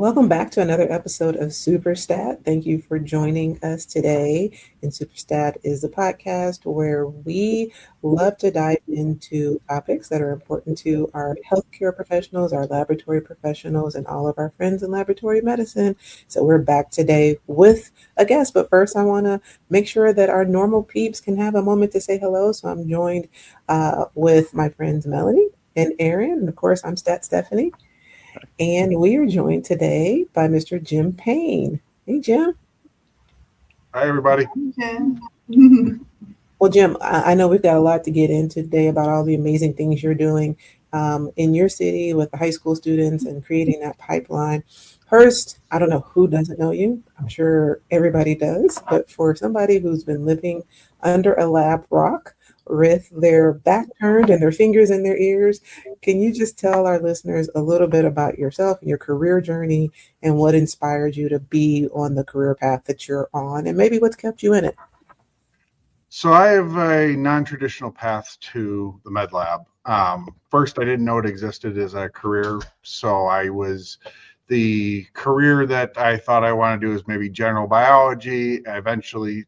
Welcome back to another episode of SUPERSTAT. Thank you for joining us today. And SUPERSTAT is a podcast where we love to dive into topics that are important to our healthcare professionals, our laboratory professionals, and all of our friends in laboratory medicine. So we're back today with a guest. But first, I want to make sure that our normal peeps can have a moment to say hello. So I'm joined with my friends Melanie and Aaron. And of course, I'm Stat Stephanie. And we are joined today by Mr. Jim Payne. Hey, Jim. Hi, everybody. Yeah. Well, Jim, I know we've got a lot to get into today about all the amazing things you're doing in your city with the high school students and creating that pipeline. First, I don't know who doesn't know you. I'm sure everybody does. But for somebody who's been living under a lab rock with their back turned and their fingers in their ears, can you just tell our listeners a little bit about yourself and your career journey and what inspired you to be on the career path that you're on and maybe what's kept you in it? So I have a non-traditional path to the med lab. First, I didn't know it existed as a career. So the career that I thought I wanted to do is maybe general biology. I eventually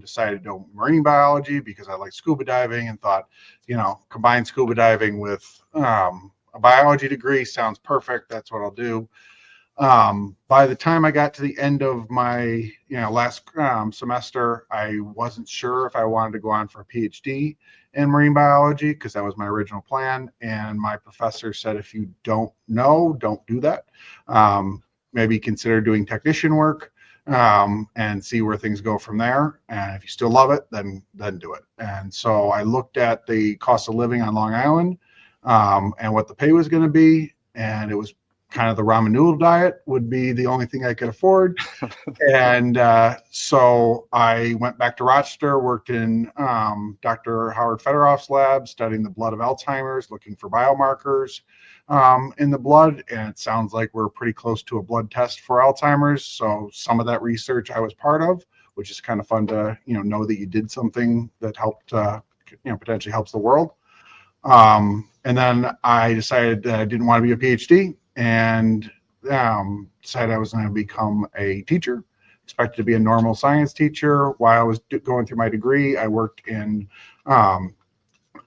decided to do marine biology because I like scuba diving and thought, combine scuba diving with a biology degree sounds perfect. That's what I'll do. By the time I got to the end of my last semester, I wasn't sure if I wanted to go on for a PhD in marine biology because that was my original plan. And my professor said, if you don't know, don't do that. Maybe consider doing technician work and see where things go from there. And if you still love it, then do it. And so I looked at the cost of living on Long Island and what the pay was going to be, and it was kind of the ramen noodle diet would be the only thing I could afford. And so I went back to Rochester, worked in Dr. Howard Federoff's lab, studying the blood of Alzheimer's, looking for biomarkers in the blood. And it sounds like we're pretty close to a blood test for Alzheimer's. So some of that research I was part of, which is kind of fun to, know that you did something that helped, potentially helps the world. And then I decided that I didn't want to be a PhD. And decided I was going to become a teacher. Expected to be a normal science teacher. While I was going through my degree, I worked in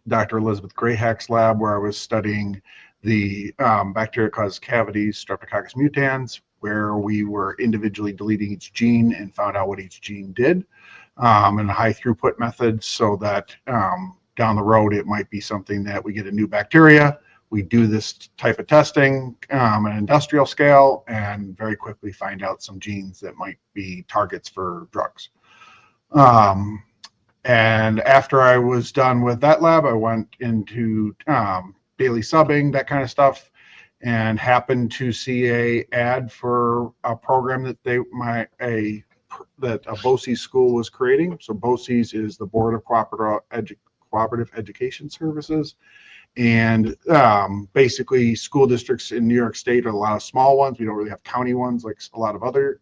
Dr. Elizabeth Grayhack's lab, where I was studying the bacteria causes cavities, Streptococcus mutans, where we were individually deleting each gene and found out what each gene did in a high throughput method, so that down the road it might be something that we get a new bacteria. We do this type of testing on an industrial scale and very quickly find out some genes that might be targets for drugs. And after I was done with that lab, I went into daily subbing, that kind of stuff, and happened to see a ad for a program that a BOCES school was creating. So BOCES is the Board of Cooperative Education Services. And basically, school districts in New York State are a lot of small ones. We don't really have county ones like a lot of other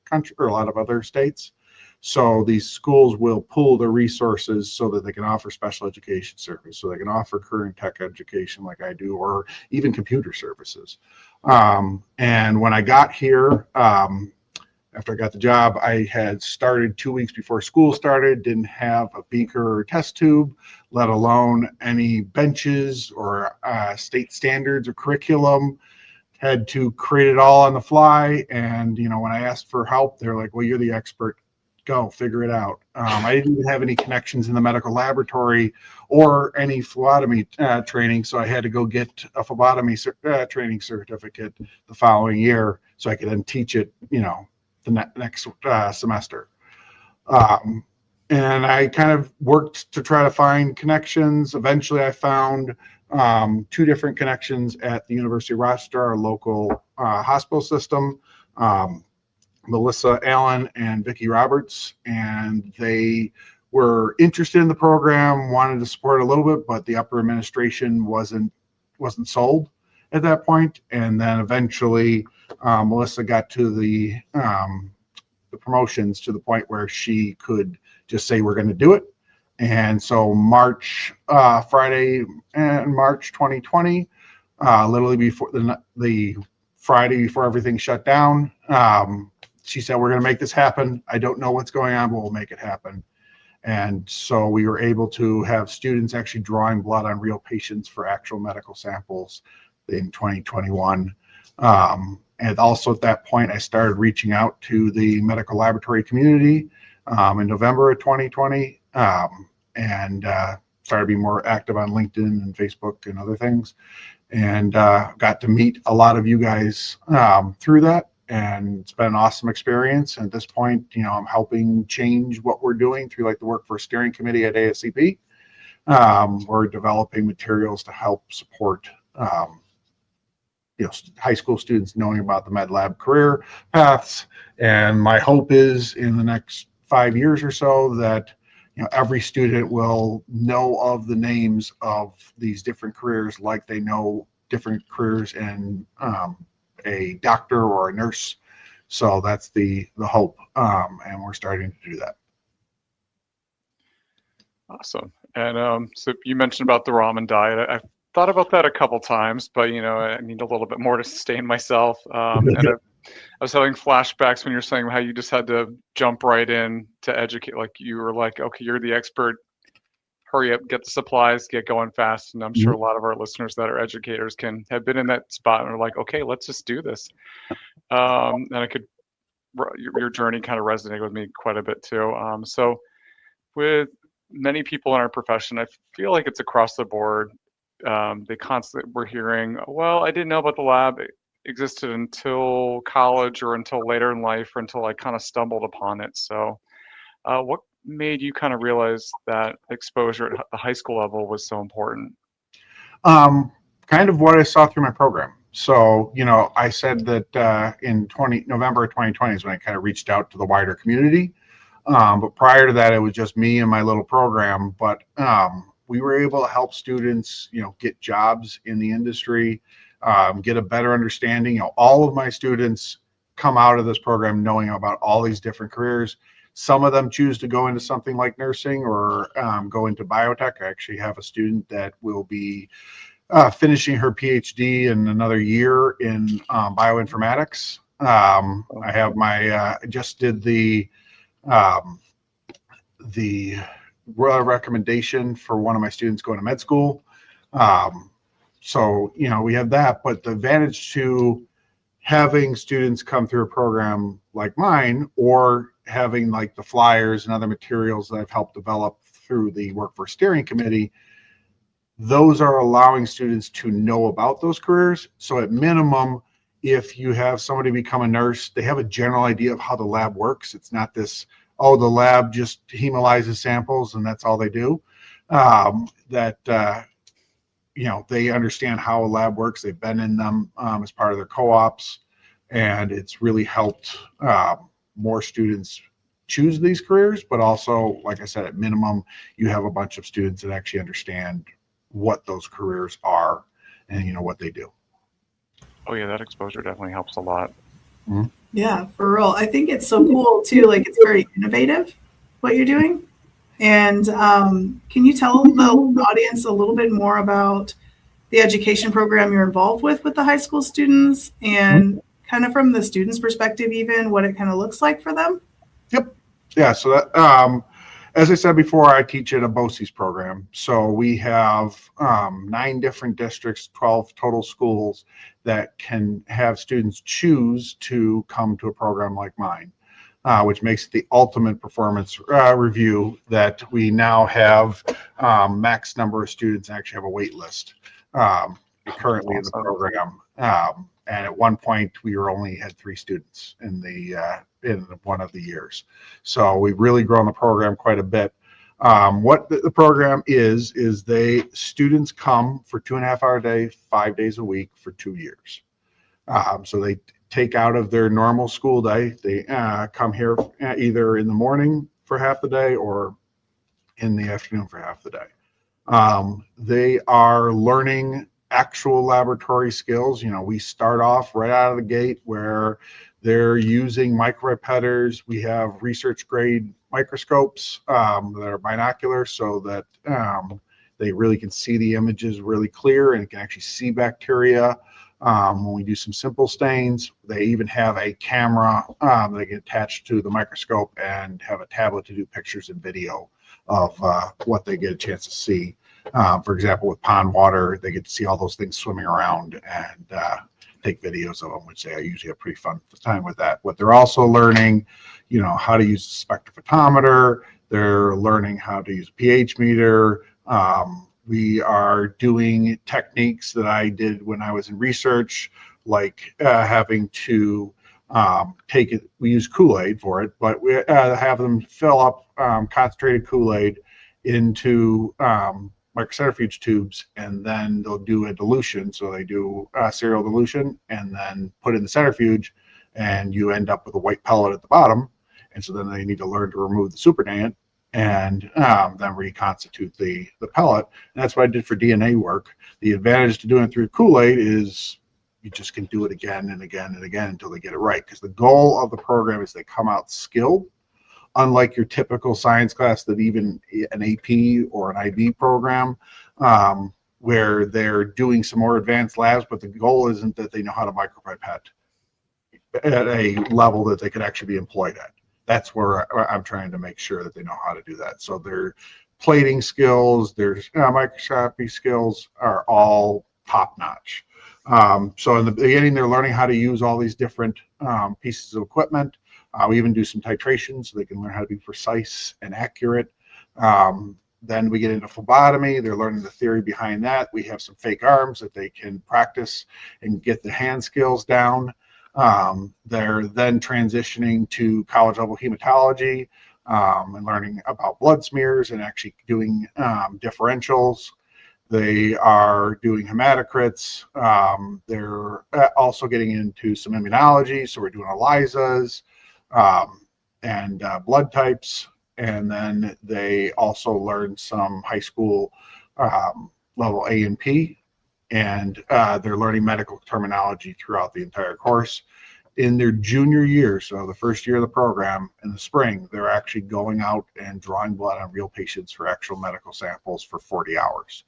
country or a lot of other states. So these schools will pool their resources so that they can offer special education service, so they can offer career and tech education like I do, or even computer services. And when I got here, after I got the job, I had started 2 weeks before school started, didn't have a beaker or test tube, let alone any benches or state standards or curriculum. Had to create it all on the fly. And, when I asked for help, they're like, well, you're the expert. Go figure it out. I didn't even have any connections in the medical laboratory or any phlebotomy training. So I had to go get a phlebotomy training certificate the following year so I could then teach it, the next semester. And I kind of worked to try to find connections. Eventually I found 2 different connections at the University of Rochester, our local hospital system, Melissa Allen and Vicki Roberts, and they were interested in the program, wanted to support it a little bit, but the upper administration wasn't sold at that point. And then eventually Melissa got to the promotions to the point where she could just say, we're going to do it. And so Friday in March 2020, literally before the Friday before everything shut down. She said, we're going to make this happen. I don't know what's going on, but we'll make it happen. And so we were able to have students actually drawing blood on real patients for actual medical samples in 2021. And also at that point, I started reaching out to the medical laboratory community in November of 2020 and started being more active on LinkedIn and Facebook and other things. And got to meet a lot of you guys through that. And it's been an awesome experience. And at this point, I'm helping change what we're doing through like the Workforce Steering Committee at ASCP. We're developing materials to help support high school students knowing about the med lab career paths. And my hope is in the next 5 years or so that every student will know of the names of these different careers like they know different careers in a doctor or a nurse. So that's the hope, and we're starting to do that. Awesome. And so you mentioned about the ramen diet. I've thought about that a couple times, but I need a little bit more to sustain myself. And I was having flashbacks when you're saying how you just had to jump right in to educate. Like you were like, okay, you're the expert. Hurry up, get the supplies, get going fast. And I'm sure a lot of our listeners that are educators can have been in that spot and are like, okay, let's just do this. And your journey kind of resonated with me quite a bit too. So with many people in our profession, I feel like it's across the board. They constantly we're hearing, well, I didn't know about the lab existed until college or until later in life or until I kind of stumbled upon it. So what made you kind of realize that exposure at the high school level was so important? Kind of what I saw through my program. So, I said that in November of 2020 is when I kind of reached out to the wider community. But prior to that, it was just me and my little program. But we were able to help students, get jobs in the industry, get a better understanding. All of my students come out of this program knowing about all these different careers. Some of them choose to go into something like nursing or go into biotech. I actually have a student that will be finishing her PhD in another year in bioinformatics. I have just did the recommendation for one of my students going to med school. So, we have that, but the advantage to having students come through a program like mine or having like the flyers and other materials that I've helped develop through the Workforce Steering Committee, those are allowing students to know about those careers. So at minimum, if you have somebody become a nurse, they have a general idea of how the lab works. It's not this, the lab just hemolyzes samples and that's all they do. They understand how a lab works. They've been in them as part of their co-ops, and it's really helped more students choose these careers. But also, like I said, at minimum, you have a bunch of students that actually understand what those careers are and what they do. Oh yeah, that exposure definitely helps a lot. Mm-hmm. Yeah, for real. I think it's so cool too. Like it's very innovative what you're doing. And can you tell the audience a little bit more about the education program you're involved with the high school students and kind of from the students' perspective, even what it kind of looks like for them? Yep. Yeah. So that, as I said before, I teach at a BOCES program. So we have 9 different districts, 12 total schools that can have students choose to come to a program like mine. Which makes it the ultimate performance review that we now have max number of students and actually have a wait list currently in the program. And at one point, we only had 3 students in one of the years. So we've really grown the program quite a bit. What the program is students come for 2.5 hour day, 5 days a week for 2 years. So they take out of their normal school day. They come here either in the morning for half the day or in the afternoon for half the day. They are learning actual laboratory skills. We start off right out of the gate where they're using micropipetters. We have research grade microscopes that are binocular so that they really can see the images really clear and can actually see bacteria When we do some simple stains, they even have a camera they get attached to the microscope and have a tablet to do pictures and video of what they get a chance to see. For example, with pond water, they get to see all those things swimming around and take videos of them, which they usually have pretty fun time with that. But they're also learning, how to use a spectrophotometer. They're learning how to use a pH meter. We are doing techniques that I did when I was in research, like having to take it. We use Kool-Aid for it, but we have them fill up concentrated Kool-Aid into microcentrifuge tubes, and then they'll do a dilution. So they do serial dilution and then put in the centrifuge, and you end up with a white pellet at the bottom. And so then they need to learn to remove the supernatant and then reconstitute the pellet. And that's what I did for DNA work. The advantage to doing it through Kool-Aid is you just can do it again and again and again until they get it right. Because the goal of the program is they come out skilled, unlike your typical science class that even an AP or an IB program, where they're doing some more advanced labs, but the goal isn't that they know how to micropipette at a level that they could actually be employed at. That's where I'm trying to make sure that they know how to do that. So their plating skills, their microscopy skills are all top notch. So in the beginning, they're learning how to use all these different pieces of equipment. We even do some titration so they can learn how to be precise and accurate. Then we get into phlebotomy. They're learning the theory behind that. We have some fake arms that they can practice and get the hand skills down. They're then transitioning to college level hematology and learning about blood smears and actually doing differentials. They are doing hematocrits. They're also getting into some immunology. So we're doing ELISAs and blood types. And then they also learn some high school level A&P. And they're learning medical terminology throughout the entire course. In their junior year, so the first year of the program, in the spring, they're actually going out and drawing blood on real patients for actual medical samples for 40 hours.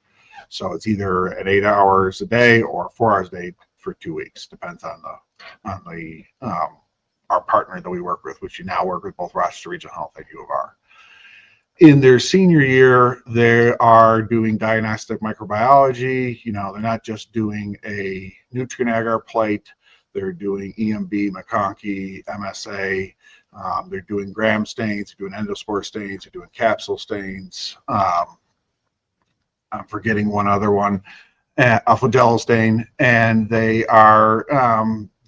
So it's either at 8 hours a day or 4 hours a day for 2 weeks. Depends on our partner that we work with, which you now work with both Rochester Regional Health and U of R. In their senior year, they are doing diagnostic microbiology. They're not just doing a nutrient agar plate. They're doing EMB, McConkey, MSA. They're doing gram stains. They're doing endospore stains. They're doing capsule stains. I'm forgetting one other one, a flagellal stain. And they are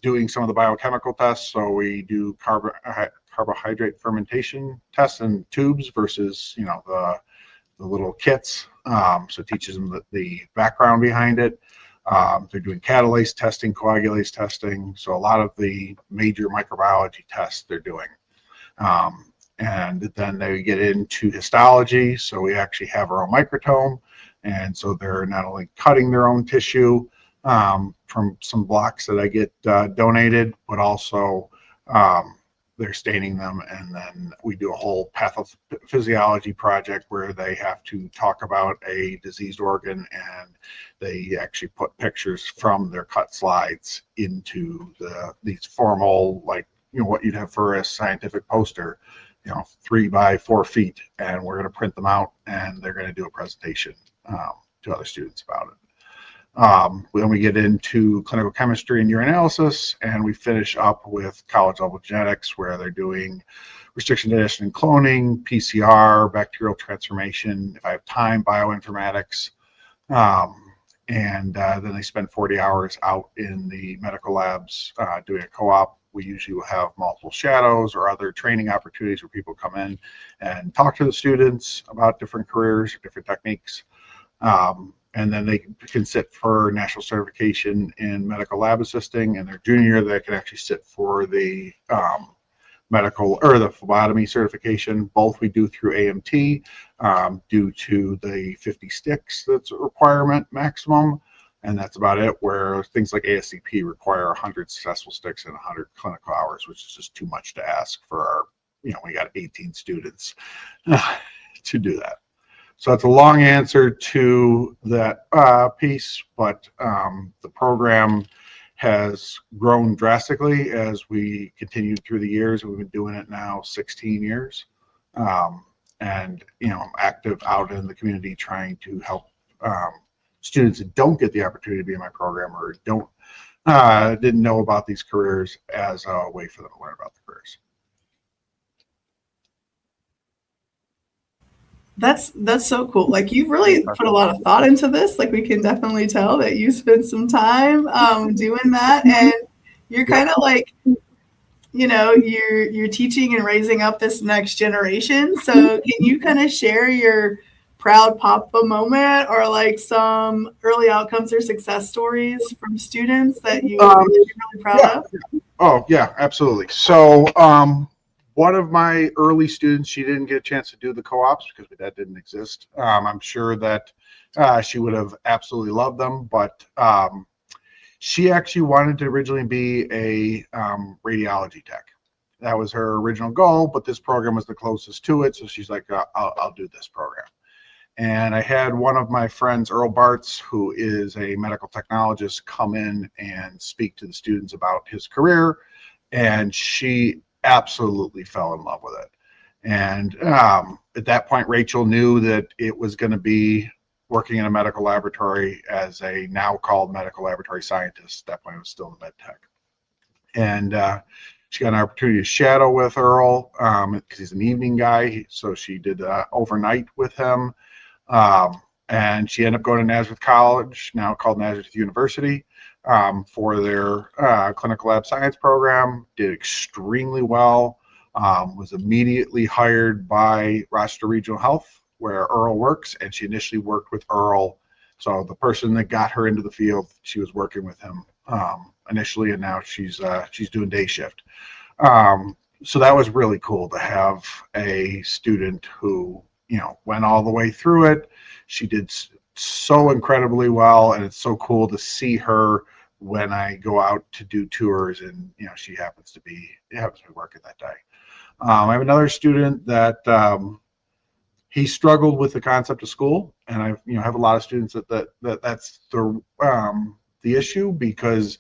doing some of the biochemical tests. So we do carbohydrate fermentation tests in tubes versus the little kits. So it teaches them the background behind it. They're doing catalase testing, coagulase testing. So a lot of the major microbiology tests they're doing. And then they get into histology. So we actually have our own microtome. And so they're not only cutting their own tissue from some blocks that I get donated, but also they're staining them. And then we do a whole pathophysiology project where they have to talk about a diseased organ, and they actually put pictures from their cut slides into these formal, like, what you'd have for a scientific poster, 3 by 4 feet, and we're going to print them out, and they're going to do a presentation to other students about it. Then we get into clinical chemistry and urinalysis, and we finish up with college level genetics, where they're doing restriction, digestion, and cloning, PCR, bacterial transformation, if I have time, bioinformatics, and then they spend 40 hours out in the medical labs doing a co-op. We usually will have multiple shadows or other training opportunities where people come in and talk to the students about different careers or different techniques. And then they can sit for national certification in medical lab assisting. And their junior year, they can actually sit for the medical or the phlebotomy certification. Both we do through AMT due to the 50 sticks that's a requirement maximum. And that's about it, where things like ASCP require 100 successful sticks and 100 clinical hours, which is just too much to ask for our, we got 18 students to do that. So that's a long answer to that piece, but the program has grown drastically as we continued through the years. We've been doing it now 16 years. And, I'm active out in the community trying to help students that don't get the opportunity to be in my program or didn't know about these careers as a way for them to learn about the careers. That's so cool. Like, you've really put a lot of thought into this. Like, we can definitely tell that you spent some time doing that, and you're kind of like, you're teaching and raising up this next generation. So can you kind of share your proud papa moment, or like some early outcomes or success stories from students that you're really proud of? Oh yeah, absolutely. So one of my early students, she didn't get a chance to do the co-ops because that didn't exist. I'm sure that she would have absolutely loved them, but she actually wanted to originally be a radiology tech. That was her original goal, but this program was the closest to it, so she's like, I'll do this program. And I had one of my friends, Earl Bartz, who is a medical technologist, come in and speak to the students about his career, and she absolutely fell in love with it. And at that point, Rachel knew that it was going to be working in a medical laboratory as a now called medical laboratory scientist. At that point, it was still in med tech. And she got an opportunity to shadow with Earl because he's an evening guy. So she did overnight with him. And she ended up going to Nazareth College, now called Nazareth University, for their clinical lab science program. Did extremely well. Was immediately hired by Rochester Regional Health, where Earl works, and she initially worked with Earl. So the person that got her into the field, she was working with him initially, and now she's doing day shift. So that was really cool to have a student who went all the way through it. She did so incredibly well, and it's so cool to see her when I go out to do tours, and she happens to be working that day. I have another student that he struggled with the concept of school, and I have a lot of students that's the issue, because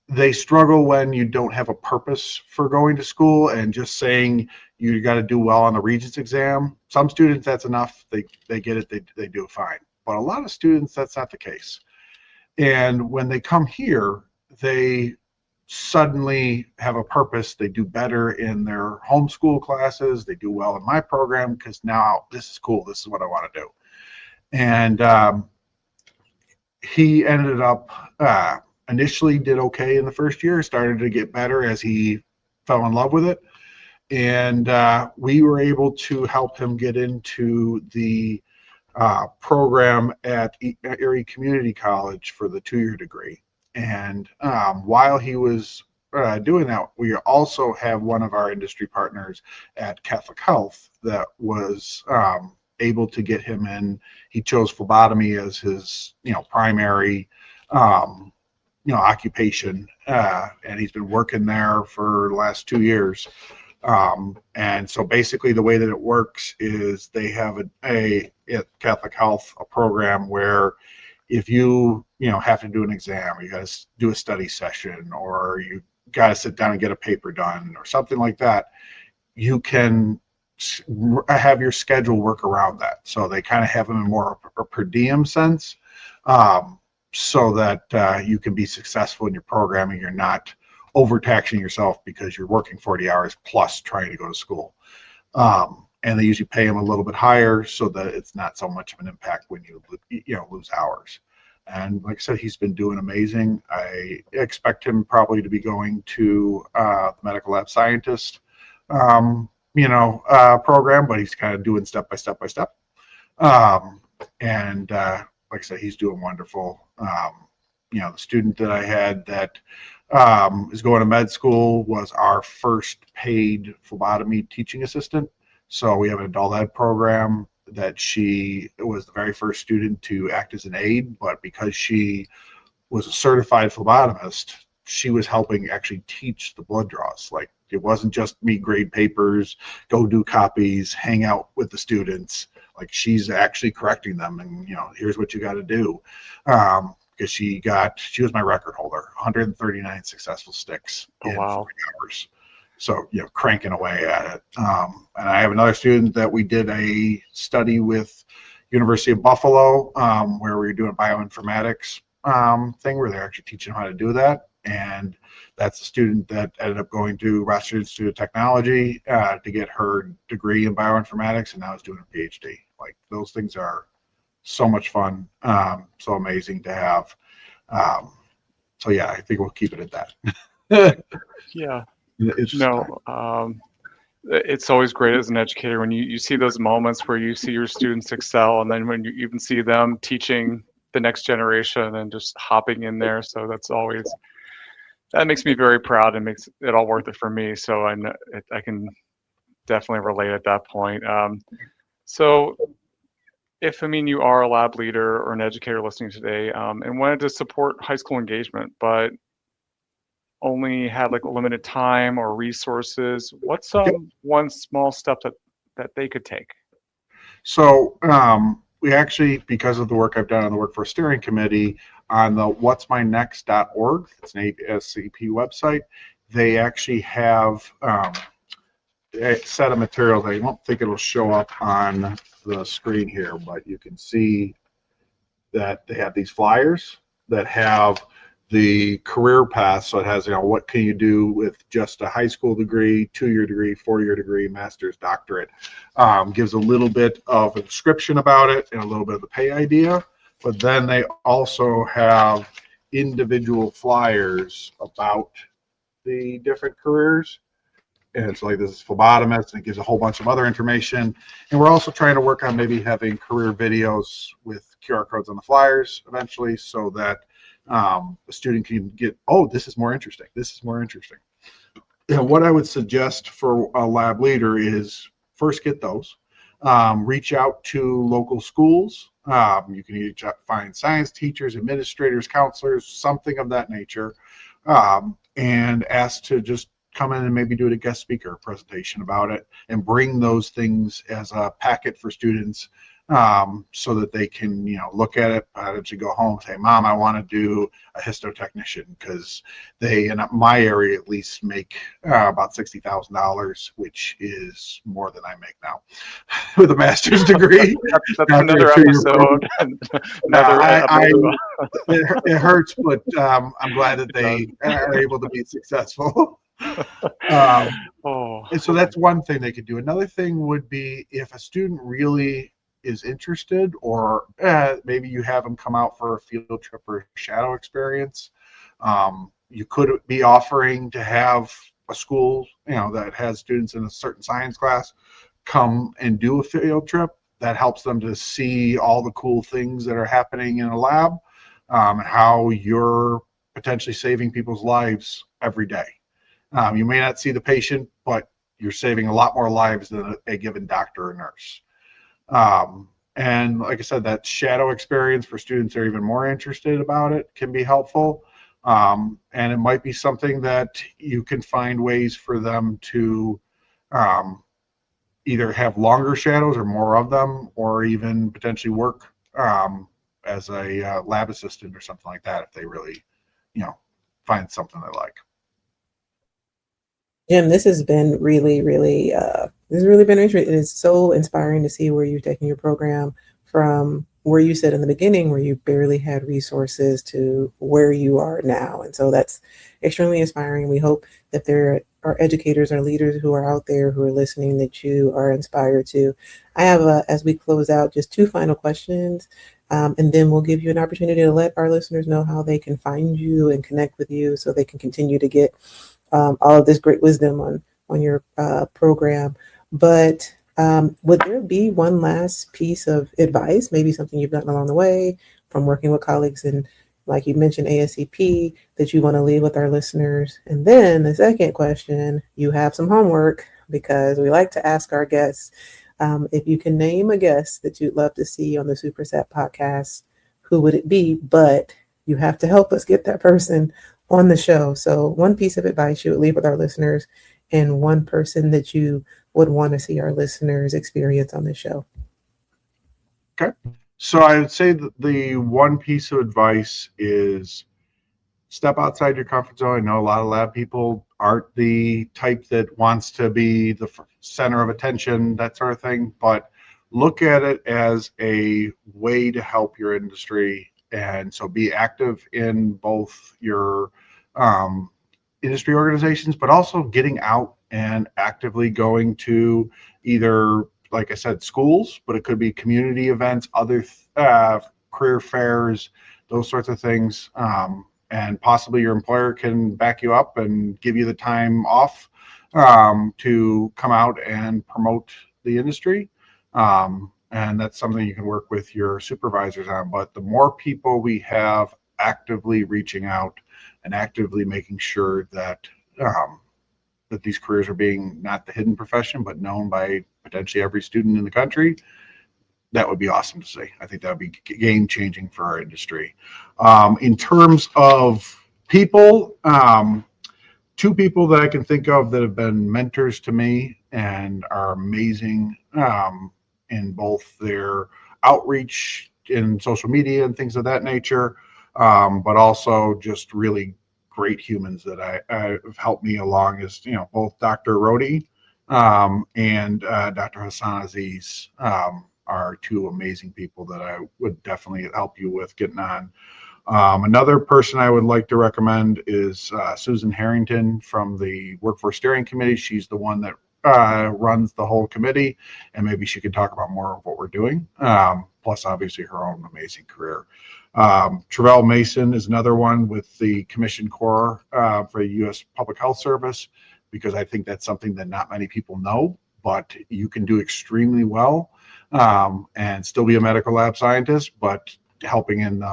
they struggle when you don't have a purpose for going to school and just saying you got to do well on the Regents exam. Some students, that's enough. They get it. They do it fine. But a lot of students, that's not the case. And when they come here, they suddenly have a purpose. They do better in their homeschool classes. They do well in my program because now this is cool. This is what I want to do. And he ended up initially did okay in the first year, started to get better as he fell in love with it. And we were able to help him get into the program at Erie Community College for the 2-year degree. And while he was doing that, we also have one of our industry partners at Catholic Health that was able to get him in. He chose phlebotomy as his primary occupation, and he's been working there for the last 2 years. And so basically the way that it works is they have at Catholic Health a program where if you have to do an exam, or you got to do a study session, or you got to sit down and get a paper done or something like that, you can have your schedule work around that. So they kind of have them in more a per diem sense, so that you can be successful in your programming. You're not overtaxing yourself because you're working 40 hours plus trying to go to school. And they usually pay them a little bit higher so that it's not so much of an impact when you lose hours. And like I said, he's been doing amazing. I expect him probably to be going to the medical lab scientist program, but he's kind of doing step by step by step. And like I said, he's doing wonderful. The student that I had that is going to med school was our first paid phlebotomy teaching assistant. So we have an adult ed program that she was the very first student to act as an aide, but because she was a certified phlebotomist, she was helping actually teach the blood draws. Like, it wasn't just me grade papers, go do copies, hang out with the students. Like, she's actually correcting them and, here's what you got to do. because she was my record holder, 139 successful sticks Oh, in wow. 40 hours. So, cranking away at it. And I have another student that we did a study with University of Buffalo, where we were doing bioinformatics thing where they're actually teaching how to do that. And that's a student that ended up going to Rochester Institute of Technology to get her degree in bioinformatics, and now is doing a PhD. Like, those things are so much fun, so amazing to have. So yeah, I think we'll keep it at that. Yeah. It's No, it's always great as an educator when you see those moments where you see your students excel, and then when you even see them teaching the next generation and just hopping in there. So that makes me very proud and makes it all worth it for me. So I can definitely relate at that point. So if, you are a lab leader or an educator listening today, and wanted to support high school engagement, but only had like a limited time or resources, what's one small step that they could take? So we actually, because of the work I've done on the Workforce Steering Committee, on the what'smynext.org, it's an ASCP website, they actually have a set of materials. I don't think it'll show up on the screen here, but you can see that they have these flyers that have the career path. So it has, what can you do with just a high school degree, 2-year degree, 4-year degree, master's, doctorate. Gives a little bit of a description about it and a little bit of the pay idea. But then they also have individual flyers about the different careers. And it's like, this is phlebotomist, and it gives a whole bunch of other information. And we're also trying to work on maybe having career videos with QR codes on the flyers eventually, so that a student can get, oh, this is more interesting. This is more interesting. What I would suggest for a lab leader is first get those. Reach out to local schools. You can find science teachers, administrators, counselors, something of that nature, and ask to just come in and maybe do a guest speaker presentation about it, and bring those things as a packet for students, so that they can, look at it, potentially go home and say, Mom, I want to do a histotechnician, because they, in my area at least, make about $60,000, which is more than I make now with a master's degree. That's another episode. It hurts, but I'm glad that they are able to be successful. And so that's one thing they could do. Another thing would be, if a student really is interested, or maybe you have them come out for a field trip or shadow experience, you could be offering to have a school, that has students in a certain science class come and do a field trip. That helps them to see all the cool things that are happening in a lab, and how you're potentially saving people's lives every day. You may not see the patient, but you're saving a lot more lives than a given doctor or nurse. And like I said, that shadow experience for students that are even more interested about it can be helpful. And it might be something that you can find ways for them to either have longer shadows or more of them, or even potentially work as a lab assistant or something like that, if they really, find something they like. Jim, this has been really, really, this has really been interesting. It is so inspiring to see where you've taken your program from where you said in the beginning, where you barely had resources, to where you are now. And so that's extremely inspiring. We hope that there are educators or leaders who are out there who are listening, that you are inspired to. I have, as we close out, just 2 final questions. And then we'll give you an opportunity to let our listeners know how they can find you and connect with you, so they can continue to get all of this great wisdom on your program. But would there be one last piece of advice, maybe something you've gotten along the way from working with colleagues, and like you mentioned, ASCP, that you want to leave with our listeners? And then the second question, you have some homework, because we like to ask our guests, if you can name a guest that you'd love to see on the SUPERSTAT podcast, who would it be? But you have to help us get that person on the show. So one piece of advice you would leave with our listeners, and one person that you would want to see our listeners experience on the show. Okay. So I would say that the one piece of advice is step outside your comfort zone. I know a lot of lab people aren't the type that wants to be the center of attention, that sort of thing, but look at it as a way to help your industry. And so be active in both your industry organizations, but also getting out and actively going to either, like I said, schools, but it could be community events, other career fairs, those sorts of things. And possibly your employer can back you up and give you the time off to come out and promote the industry. And that's something you can work with your supervisors on. But the more people we have actively reaching out and actively making sure that that these careers are being not the hidden profession, but known by potentially every student in the country, that would be awesome to see. I think that would be game changing for our industry. In terms of people, two people that I can think of that have been mentors to me and are amazing in both their outreach in social media and things of that nature, but also just really great humans that have helped me along is, both Dr. Rodi and Dr. Hassan Aziz are two amazing people that I would definitely help you with getting on. Another person I would like to recommend is Susan Harrington from the Workforce Steering Committee. She's the one that runs the whole committee, and maybe she could talk about more of what we're doing, plus obviously her own amazing career. Travell Mason is another one with the Commission Corps for the U.S. Public Health Service, because I think that's something that not many people know, but you can do extremely well and still be a medical lab scientist, but helping in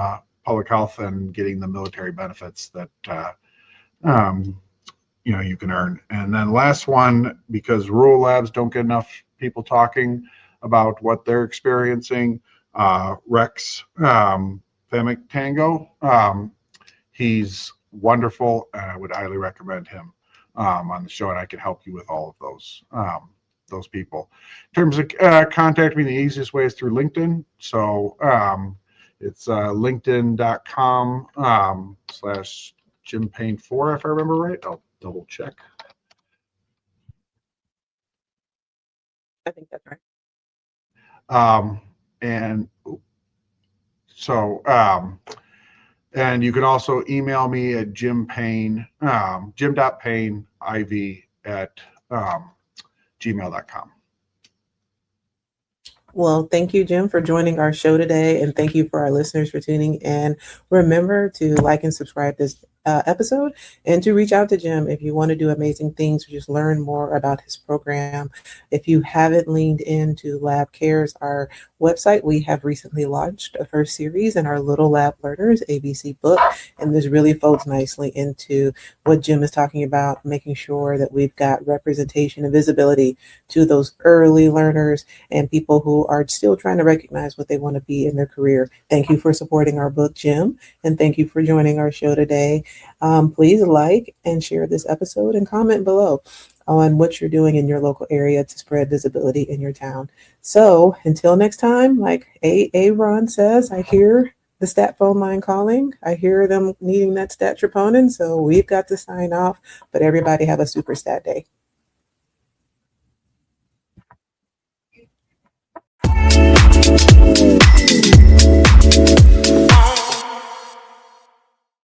public health and getting the military benefits that you can earn. And then last one, because rural labs don't get enough people talking about what they're experiencing, Rex Femic Tango. He's wonderful, and I would highly recommend him on the show, and I can help you with all of those people. In terms of contact me, the easiest way is through LinkedIn. So it's linkedin.com / Jim Payne 4, if I remember right. I'll double check. I think that's right. And so, and you can also email me at jim.payne, jim.payne@gmail.com. Well, thank you, Jim, for joining our show today, and thank you for our listeners for tuning in. Remember to like and subscribe this episode, and to reach out to Jim if you want to do amazing things or just learn more about his program. If you haven't leaned into Lab Cares, our website, we have recently launched a first series in our Little Lab Learners ABC book, and this really folds nicely into what Jim is talking about, making sure that we've got representation and visibility to those early learners and people who are still trying to recognize what they want to be in their career. Thank you for supporting our book, Jim, and thank you for joining our show today. Please like and share this episode and comment below on what you're doing in your local area to spread visibility in your town. So until next time, like Ron says, I hear the stat phone line calling. I hear them needing that stat troponin, so we've got to sign off. But everybody have a super stat day.